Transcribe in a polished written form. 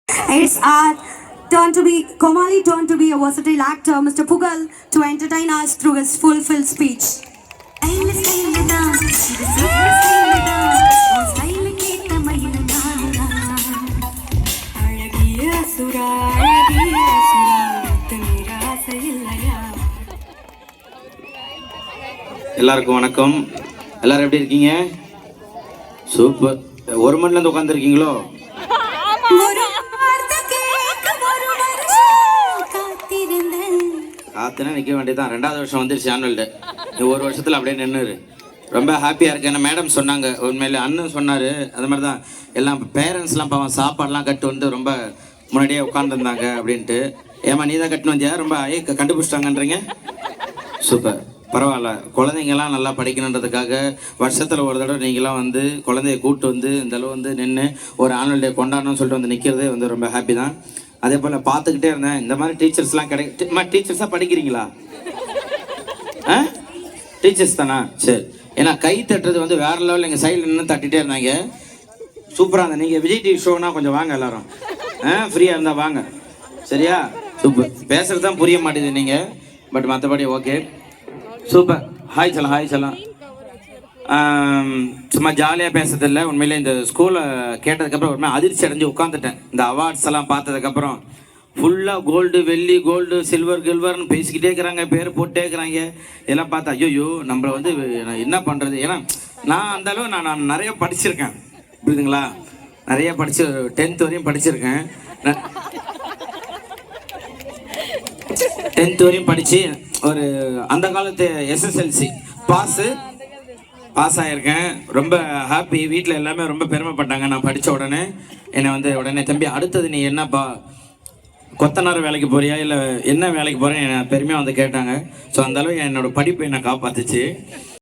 It's our turn to be, Komali turn to be a versatile actor, Mr. Pugal, to entertain us through his fulfilled speech. எல்லாருக்கும் வணக்கம். எல்லாரும் எப்படி இருக்கீங்க? Super. ஒரு மணிலேருந்து உட்காந்துருக்கீங்களோ? காத்துனா நிற்க வேண்டியதான். 2வது வருஷம் வந்துருச்சு ஆனுவல் டே. ஒரு வருஷத்தில் அப்படியே நின்றுரு. ரொம்ப ஹாப்பியாக இருக்கு. என்ன மேடம் சொன்னாங்க, உண்மையிலே அண்ணன் சொன்னார். அது மாதிரி தான் எல்லாம் பேரண்ட்ஸ்லாம் பாவம் சாப்பாடெலாம் கட்டு வந்து ரொம்ப முன்னாடியே உட்காந்துருந்தாங்க அப்படின்ட்டு. ஏமா நீ தான் கட்டுன்னு வந்தியா? ரொம்ப கண்டுபிடிச்சிட்டாங்கன்றீங்க. சூப்பர், பரவாயில்ல. குழந்தைங்கள்லாம் நல்லா படிக்கணுன்றதுக்காக வருஷத்தில் ஒரு தடவை நீங்களாம் வந்து குழந்தைய கூப்பிட்டு வந்து இந்தளவு வந்து நின்று ஒரு ஆனுவல் டே கொண்டாடணும்னு சொல்லிட்டு வந்து நிற்கிறதே வந்து ரொம்ப ஹாப்பி தான். அதே போல் பார்த்துக்கிட்டே இருந்தேன், இந்த மாதிரி டீச்சர்ஸ்லாம் டீச்சர்ஸாக படிக்கிறீங்களா? டீச்சர்ஸ் தானா? சரி. ஏன்னா கை தட்டுறது வந்து வேறு லெவலில் எங்கள் சைடில் நின்று தட்டிகிட்டே இருந்தாங்க. சூப்பராக இருந்தேன். நீங்கள் விஜய் டிவி ஷோனா கொஞ்சம் வாங்க எல்லாரும். ஃப்ரீயாக இருந்தால் வாங்க, சரியா? சூப்பர். பேசுகிறது தான் புரிய மாட்டேங்குது நீங்கள், பட் மற்றபடி ஓகே. சூப்பர். ஹாய் சொல்லலாம், ஹாய் சொல்லலாம். சும்மா ஜாலியாக பேசுறதில்ல. உண்மையிலே இந்த ஸ்கூலை கேட்டதுக்கப்புறம் ஒரு மாதிரி அதிர்ச்சி அடைஞ்சு உட்காந்துட்டேன். இந்த அவார்ட்ஸ் எல்லாம் பார்த்ததுக்கப்புறம் ஃபுல்லாக கோல்டு, வெள்ளி, கோல்டு, சில்வர், கில்வர்னு பேசிக்கிட்டே இருக்கிறாங்க, பேர் போட்டே இருக்கிறாங்க. இதெல்லாம் பார்த்தா ஐயோ நம்மளை வந்து நான் என்ன பண்ணுறது? ஏன்னா நான் அந்தளவு நான் நிறைய படிச்சிருக்கேன், புரியுதுங்களா? நிறைய படித்து 10th வரையும் படிச்சிருக்கேன். 10th வரையும் படித்து ஒரு அந்த காலத்து SSLC பாஸ் ஆகியிருக்கேன். ரொம்ப ஹாப்பி. வீட்டில் எல்லாமே ரொம்ப பெருமைப்பட்டாங்க. நான் படித்த உடனே என்னை வந்து உடனே தம்பி அடுத்தது நீ என்னப்பா கொத்தனார் வேலைக்கு போறியா இல்லை என்ன வேலைக்கு போகிறேன் என்னை பெருமையாக வந்து கேட்டாங்க. ஸோ அந்தளவு என்னோடய படிப்பு என்னை காப்பாற்றுச்சு.